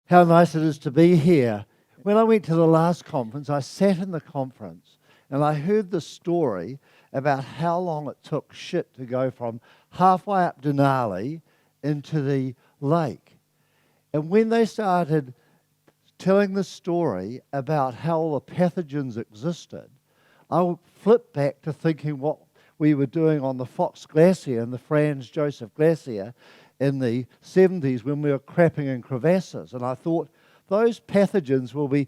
How nice it is to be here. When I went to the last conference, I sat in the conference and I heard the story about how long it took shit to go from halfway up Denali into the lake. And when they started telling the story about how all the pathogens existed, I flipped back to thinking what we were doing on the Fox Glacier and the Franz Josef Glacier in the 70s when we were crapping in crevasses. And I thought, those pathogens will be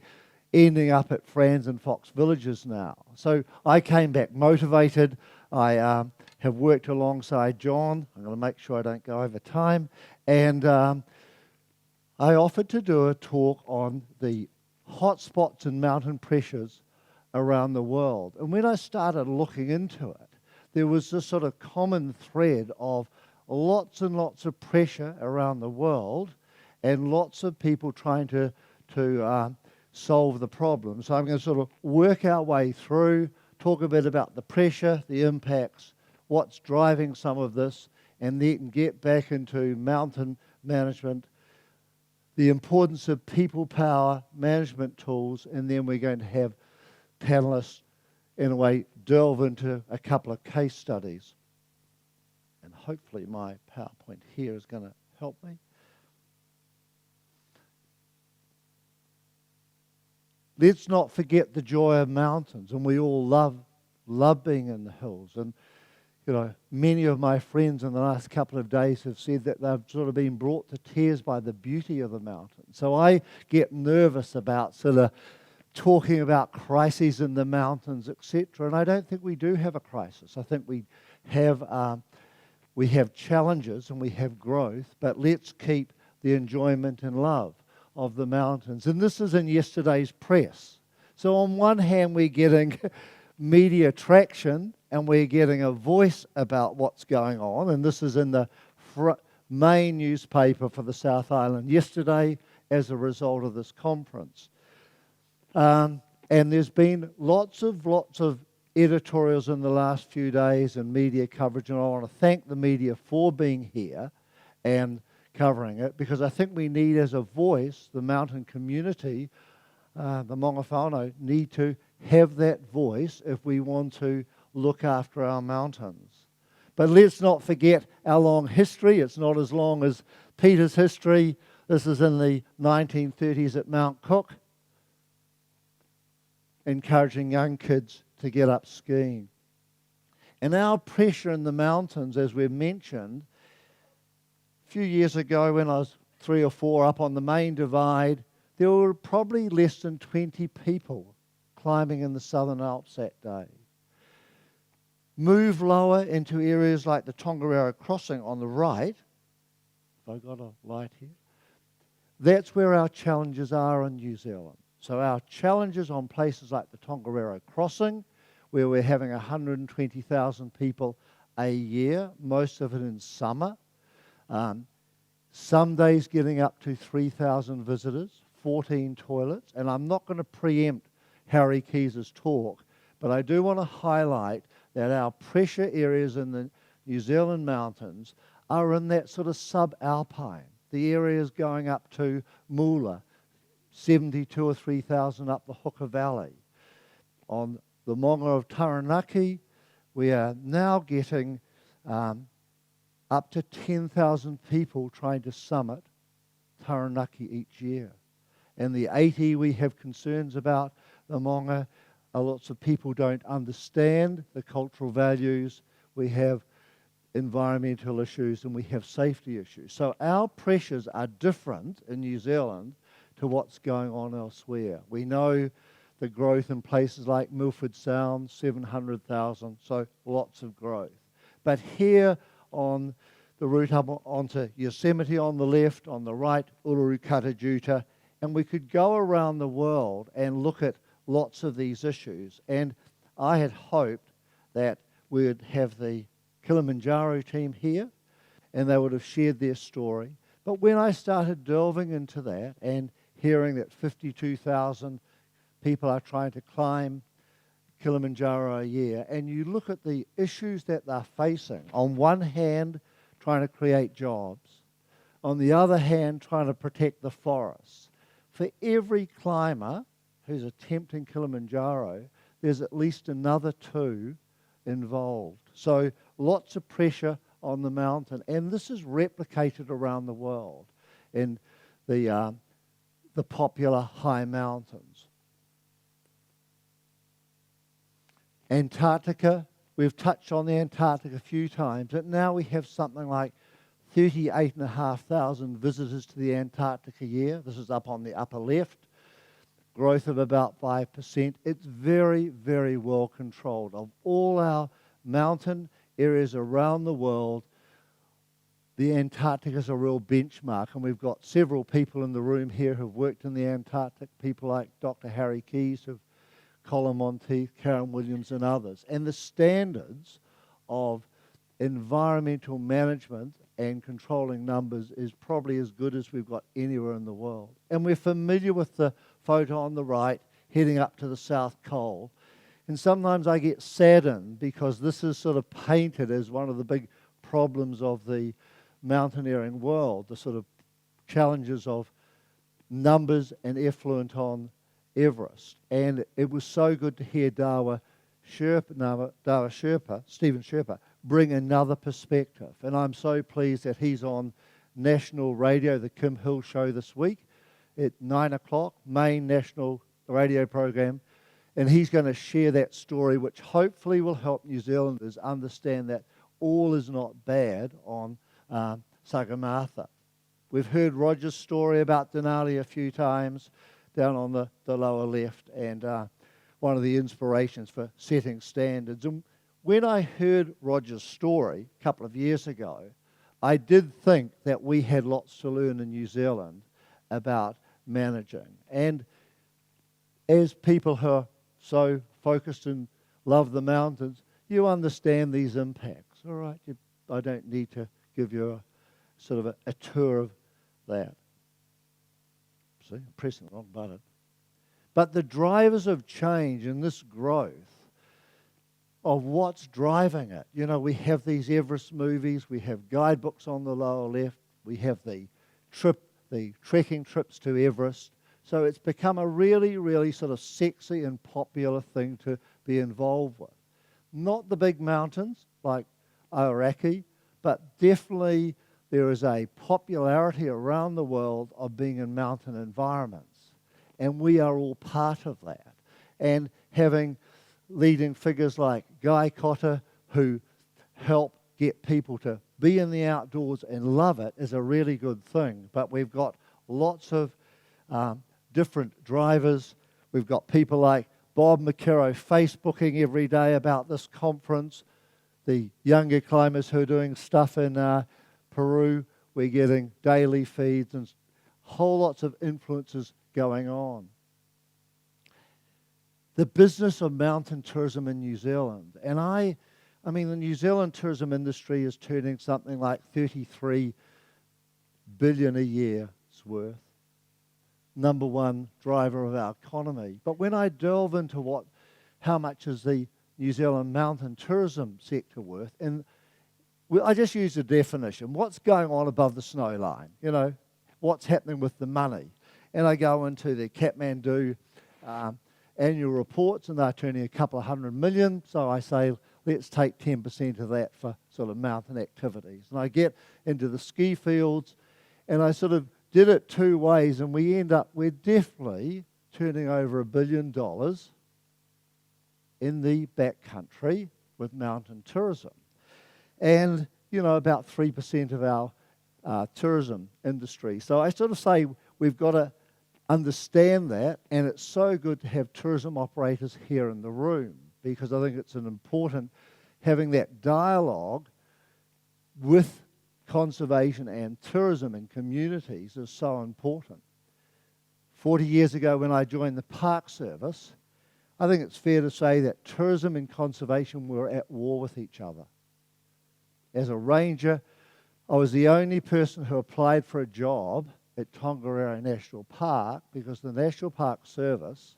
ending up at Franz and Fox villages now. So I came back motivated. I have worked alongside John. I'm going to make sure I don't go over time. And I offered to do a talk on the hotspots and mountain pressures around the world. And when I started looking into it, there was this sort of common thread of lots and lots of pressure around the world and lots of people trying to solve the problem. So I'm going to sort of work our way through, talk a bit about the pressure, the impacts, what's driving some of this, and then get back into mountain management, the importance of people power management tools, and then we're going to have panelists, in a way, delve into a couple of case studies. And hopefully my PowerPoint here is going to help me. Let's not forget the joy of mountains, and we all love being in the hills. And you know, many of my friends in the last couple of days have said that they've sort of been brought to tears by the beauty of the mountains. So I get nervous about sort of talking about crises in the mountains, etc. And I don't think we do have a crisis. I think we have challenges and we have growth, but let's keep the enjoyment and love of the mountains. And this is in yesterday's press. So on one hand, we're getting media traction and we're getting a voice about what's going on. And this is in the main newspaper for the South Island yesterday as a result of this conference. And there's been lots of editorials in the last few days and media coverage, and I want to thank the media for being here and covering it, because I think we need, as a voice, the mountain community, the Maunga whānau, need to have that voice if we want to look after our mountains. But let's not forget our long history. It's not as long as Peter's history. This is in the 1930s at Mount Cook, encouraging young kids to get up skiing. And our pressure in the mountains, as we've mentioned, a few years ago when I was 3 or 4 up on the main divide, there were probably less than 20 people climbing in the Southern Alps that day. Move lower into areas like the Tongariro Crossing on the right. Have I got a light here? That's where our challenges are in New Zealand. So our challenges on places like the Tongariro Crossing, where we're having 120,000 people a year, most of it in summer. Some days getting up to 3,000 visitors, 14 toilets. And I'm not going to preempt Harry Keys's talk, but I do want to highlight that our pressure areas in the New Zealand mountains are in that sort of subalpine. The areas going up to Moola, 72 or 3,000 up the Hooker Valley. On the Maunga of Taranaki, we are now getting up to 10,000 people trying to summit Taranaki each year. And the 80 we have concerns about, the Maunga, lots of people don't understand the cultural values. We have environmental issues and we have safety issues. So our pressures are different in New Zealand to what's going on elsewhere. We know the growth in places like Milford Sound, 700,000, so lots of growth. But here on the route up onto Yosemite on the left, on the right, Uluru Katajuta, and we could go around the world and look at lots of these issues. And I had hoped that we would have the Kilimanjaro team here and they would have shared their story. But when I started delving into that and hearing that 52,000 people are trying to climb Kilimanjaro a year, and you look at the issues that they're facing, on one hand, trying to create jobs, on the other hand, trying to protect the forests, for every climber who's attempting Kilimanjaro, there's at least another 2 involved. So lots of pressure on the mountain, and this is replicated around the world in the popular high mountains. Antarctica, we've touched on the Antarctic a few times, but now we have something like 38,500 visitors to the Antarctic a year. This is up on the upper left. Growth of about 5%. It's very, very well controlled. Of all our mountain areas around the world, the Antarctic is a real benchmark, and we've got several people in the room here who've worked in the Antarctic, people like Dr. Harry Keyes, Colin Monteith, Karen Williams, and others. And the standards of environmental management and controlling numbers is probably as good as we've got anywhere in the world. And we're familiar with the photo on the right, heading up to the South Pole. And sometimes I get saddened because this is sort of painted as one of the big problems of the mountaineering world, the sort of challenges of numbers and effluent on Everest. And it was so good to hear Stephen Sherpa, bring another perspective. And I'm so pleased that he's on national radio, the Kim Hill Show this week at 9 o'clock, main national radio program. And he's going to share that story, which hopefully will help New Zealanders understand that all is not bad on Sagarmatha. We've heard Roger's story about Denali a few times down on the lower left, and one of the inspirations for setting standards. And when I heard Roger's story a couple of years ago, I did think that we had lots to learn in New Zealand about managing. And as people who are so focused and love the mountains, you understand these impacts. All right, I don't need to give you a sort of a tour of that. See, I'm pressing the wrong button. But the drivers of change in this growth of what's driving it. You know, we have these Everest movies, we have guidebooks on the lower left, we have the trekking trips to Everest. So it's become a really, really sort of sexy and popular thing to be involved with. Not the big mountains like Aoraki, but definitely there is a popularity around the world of being in mountain environments. And we are all part of that. And having leading figures like Guy Cotter, who help get people to be in the outdoors and love it, is a really good thing. But we've got lots of different drivers. We've got people like Bob McKerrow Facebooking every day about this conference. The younger climbers who are doing stuff in Peru, we're getting daily feeds and whole lots of influences going on. The business of mountain tourism in New Zealand. And I mean, the New Zealand tourism industry is turning something like 33 billion a year's worth. Number one driver of our economy. But when I delve into how much is the New Zealand mountain tourism sector worth, and I just use a definition. What's going on above the snow line? You know, what's happening with the money? And I go into the Kathmandu annual reports, and they're turning a couple of $100 million. So I say, let's take 10% of that for sort of mountain activities. And I get into the ski fields, and I sort of did it two ways, and we're definitely turning over $1 billion in the backcountry with mountain tourism. And, you know, about 3% of our tourism industry. So I sort of say we've got to understand that, and it's so good to have tourism operators here in the room, because I think it's an important, having that dialogue with conservation and tourism in communities is so important. 40 years ago when I joined the Park Service, I think it's fair to say that tourism and conservation were at war with each other. As a ranger, I was the only person who applied for a job at Tongariro National Park because the National Park Service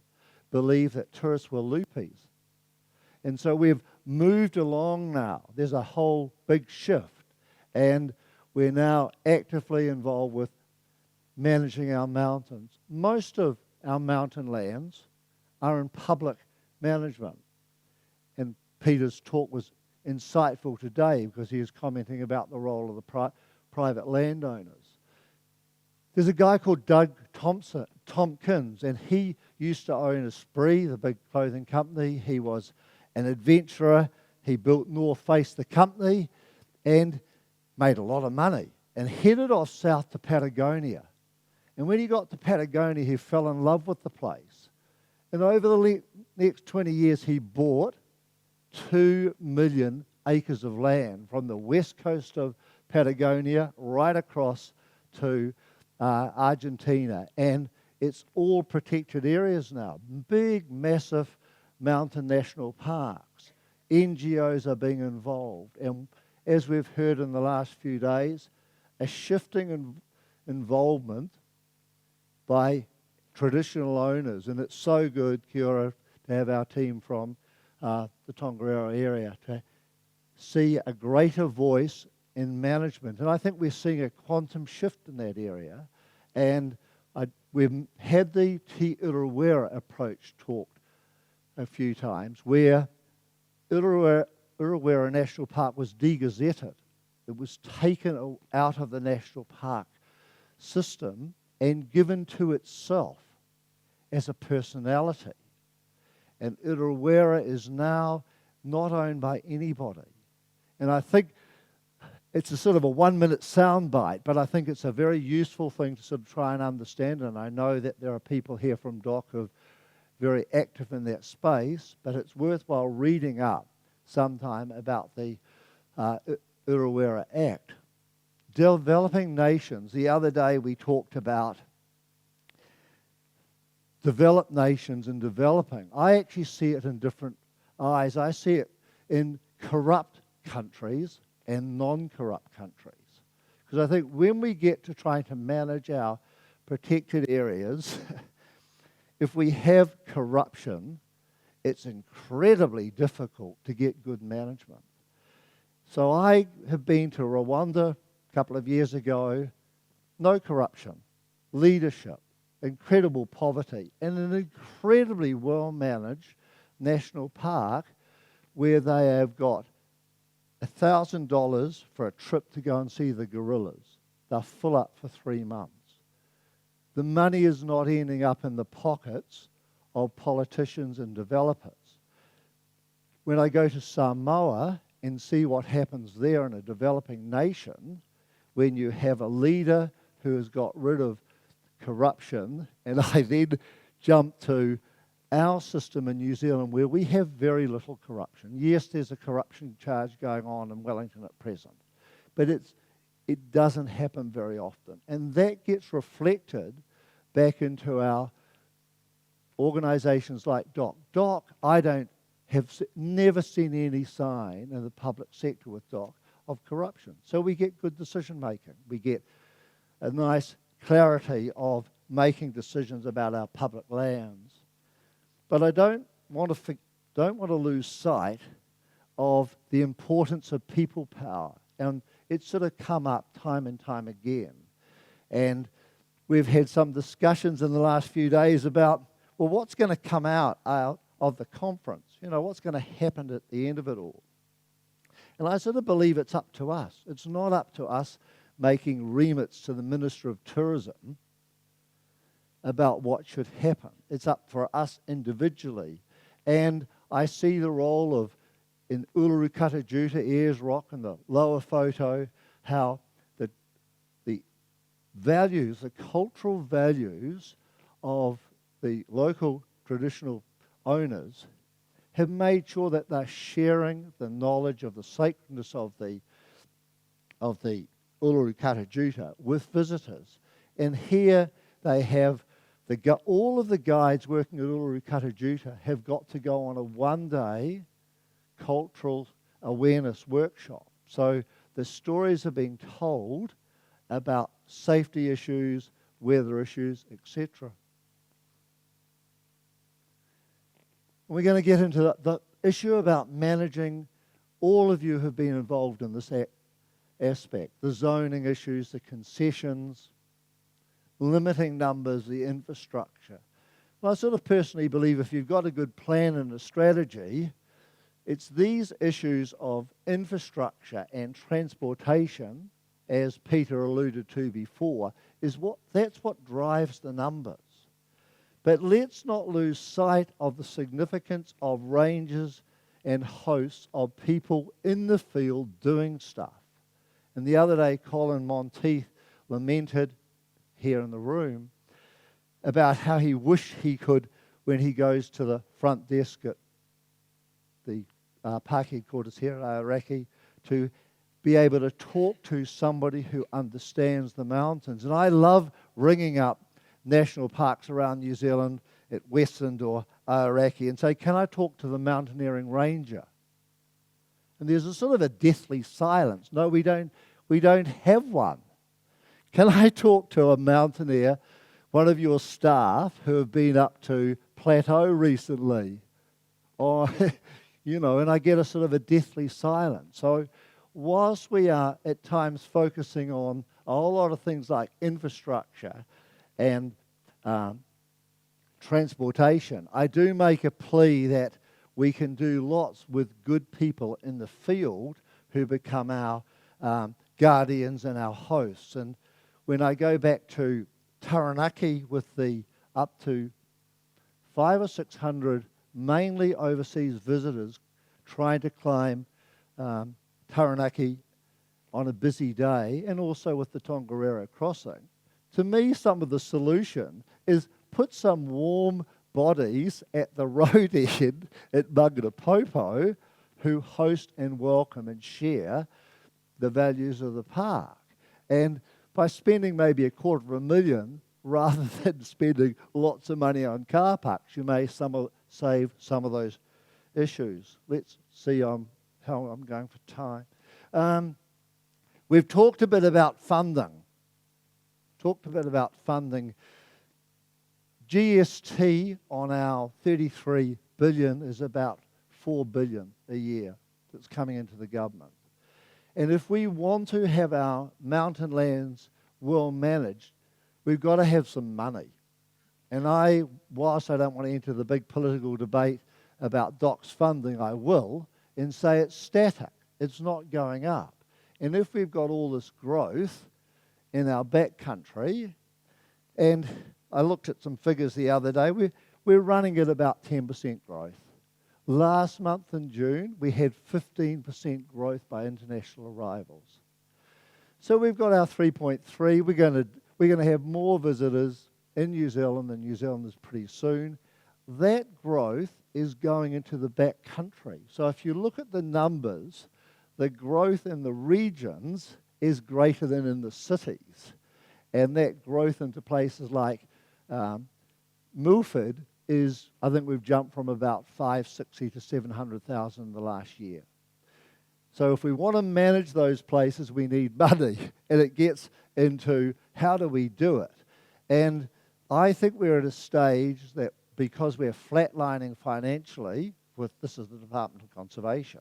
believed that tourists were loopies. And so we've moved along now. There's a whole big shift. And we're now actively involved with managing our mountains. Most of our mountain lands are in public management. And Peter's talk was insightful today because he was commenting about the role of the private landowners. There's a guy called Doug Tompkins, and he used to own Esprit, the big clothing company. He was an adventurer. He built North Face, the company, and made a lot of money and headed off south to Patagonia. And when he got to Patagonia, he fell in love with the place. And over the next 20 years, he bought 2 million acres of land from the west coast of Patagonia right across to Argentina. And it's all protected areas now. Big, massive mountain national parks. NGOs are being involved. And as we've heard in the last few days, a shifting involvement by traditional owners. And it's so good, kia ora, to have our team from the Tongariro area to see a greater voice in management. And I think we're seeing a quantum shift in that area. And we've had the Te Urewera approach talked a few times, where Urewera National Park was degazetted. It was taken out of the national park system and given to itself as a personality. And Urewera is now not owned by anybody. And I think it's a sort of a 1-minute soundbite, but I think it's a very useful thing to sort of try and understand. And I know that there are people here from DOC who are very active in that space, but it's worthwhile reading up sometime about the Urewera Act. Developing nations. The other day we talked about developed nations and developing. I actually see it in different eyes. I see it in corrupt countries and non-corrupt countries. Because I think when we get to trying to manage our protected areas, if we have corruption, it's incredibly difficult to get good management. So I have been to Rwanda a couple of years ago. No corruption, leadership, incredible poverty, and an incredibly well-managed national park where they have got $1,000 for a trip to go and see the gorillas. They're full up for 3 months. The money is not ending up in the pockets of politicians and developers. When I go to Samoa and see what happens there in a developing nation, when you have a leader who has got rid of corruption, and I then jump to our system in New Zealand where we have very little corruption. Yes, there's a corruption charge going on in Wellington at present, but it doesn't happen very often. And that gets reflected back into our organisations like DOC. DOC, I never seen any sign in the public sector with DOC of corruption. So we get good decision making. We get a nice clarity of making decisions about our public lands. But I don't want to lose sight of the importance of people power. And it's sort of come up time and time again. And we've had some discussions in the last few days about, well, what's going to come out of the conference? You know, what's going to happen at the end of it all? And I sort of believe it's up to us. It's not up to us making remits to the Minister of Tourism about what should happen. It's up for us individually. And I see the role of, in Uluru Kata Juta, Ayers Rock, in the lower photo, how the values, the cultural values of the local traditional owners have made sure that they're sharing the knowledge of the sacredness of the Uluru Kata Juta with visitors. And here they have all of the guides working at Uluru Kata Juta have got to go on a 1-day cultural awareness workshop. So the stories are being told about safety issues, weather issues, etc. We're going to get into the issue about managing. All of you have been involved in this aspect, the zoning issues, the concessions, limiting numbers, the infrastructure. Well, I sort of personally believe if you've got a good plan and a strategy, it's these issues of infrastructure and transportation, as Peter alluded to before, that's what drives the numbers. But let's not lose sight of the significance of rangers and hosts of people in the field doing stuff. And the other day, Colin Monteith lamented here in the room about how he wished he could, when he goes to the front desk at the park headquarters here at Aoraki, to be able to talk to somebody who understands the mountains. And I love ringing up national parks around New Zealand at Westland or Aoraki and say, can I talk to the mountaineering ranger? And there's a sort of a deathly silence. No, we don't have one. Can I talk to a mountaineer, one of your staff who have been up to Plateau recently? Or, and I get a sort of a deathly silence. So whilst we are at times focusing on a whole lot of things like infrastructure and transportation, I do make a plea that we can do lots with good people in the field who become our guardians and our hosts. And when I go back to Taranaki with the up to 500 or 600 mainly overseas visitors trying to climb Taranaki on a busy day, and also with the Tongariro crossing, to me some of the solution is put some warm bodies at the road end at Magarapopo who host and welcome and share the values of the park. And by spending maybe $250,000 rather than spending lots of money on car parks, you may save some of those issues. Let's see how I'm going for time. We've talked a bit about funding. GST on our 33 billion is about 4 billion a year that's coming into the government. And if we want to have our mountain lands well managed, we've got to have some money. And whilst I don't want to enter the big political debate about DOC's funding, I will, and say it's static. It's not going up. And if we've got all this growth in our backcountry, and I looked at some figures the other day, we're running at about 10% growth. Last month in June, we had 15% growth by international arrivals. So we've got our 3.3. We're going to have more visitors in New Zealand than New Zealanders pretty soon. That growth is going into the back country. So if you look at the numbers, the growth in the regions is greater than in the cities. And that growth into places like Milford is, I think we've jumped from about 560 to 700,000 in the last year. So if we want to manage those places, we need money. And it gets into how do we do it? And I think we're at a stage that because we're flatlining financially, this is the Department of Conservation,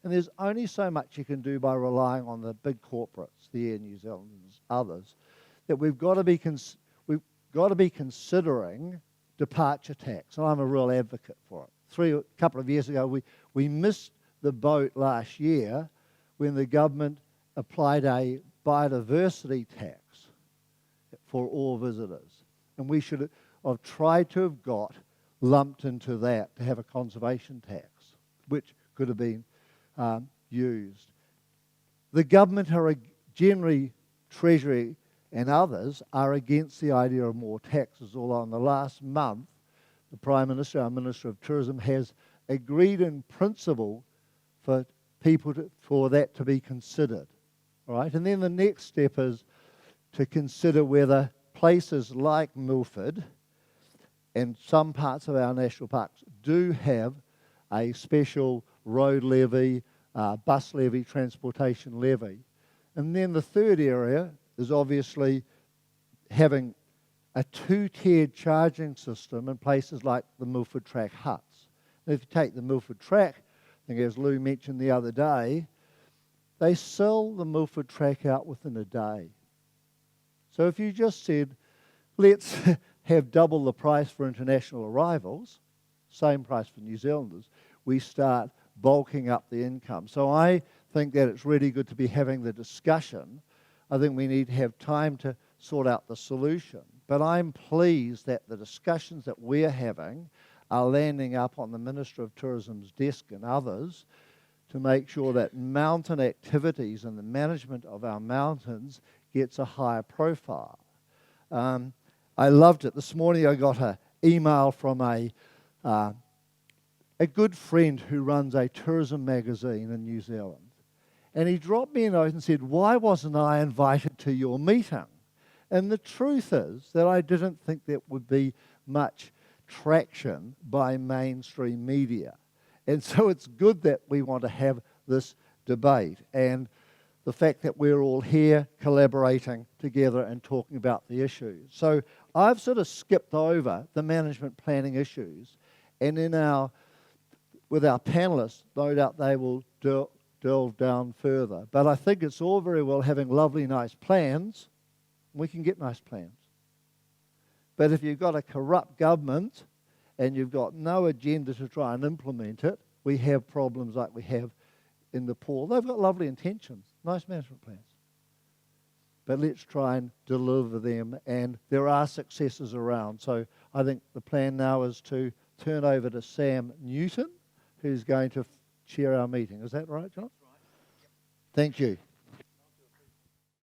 and there's only so much you can do by relying on the big corporates, the Air New Zealand and others, that we've got to be considering departure tax. And I'm a real advocate for it. A couple of years ago, we missed the boat last year when the government applied a biodiversity tax for all visitors. And we should have tried to have got lumped into that to have a conservation tax, which could have been used. The government are generally, Treasury and others, are against the idea of more taxes, although in the last month, the Prime Minister, our Minister of Tourism, has agreed in principle for for that to be considered. All right? And then the next step is to consider whether places like Milford and some parts of our national parks do have a special road levy, bus levy, transportation levy. And then the third area is obviously having a two-tiered charging system in places like the Milford Track huts. And if you take the Milford Track, I think as Lou mentioned the other day, they sell the Milford Track out within a day. So if you just said, let's have double the price for international arrivals, same price for New Zealanders. We start bulking up the income. So I think that it's really good to be having the discussion. I think we need to have time to sort out the solution. But I'm pleased that the discussions that we're having are landing up on the Minister of Tourism's desk and others to make sure that mountain activities and the management of our mountains gets a higher profile. I loved it. This morning I got an email from a good friend who runs a tourism magazine in New Zealand. And he dropped me a note and said, why wasn't I invited to your meeting? And the truth is that I didn't think there would be much traction by mainstream media. And so it's good that we want to have this debate. And the fact that we're all here collaborating together and talking about the issues. So I've sort of skipped over the management planning issues, and with our panellists, no doubt they will delve down further. But I think it's all very well having lovely, nice plans. We can get nice plans. But if you've got a corrupt government and you've got no agenda to try and implement it, we have problems like we have in Nepal. They've got lovely intentions, nice management plans. But let's try and deliver them, and there are successes around. So I think the plan now is to turn over to Sam Newton, who's going to chair our meeting. Is that right, John? That's right. Yep. Thank you.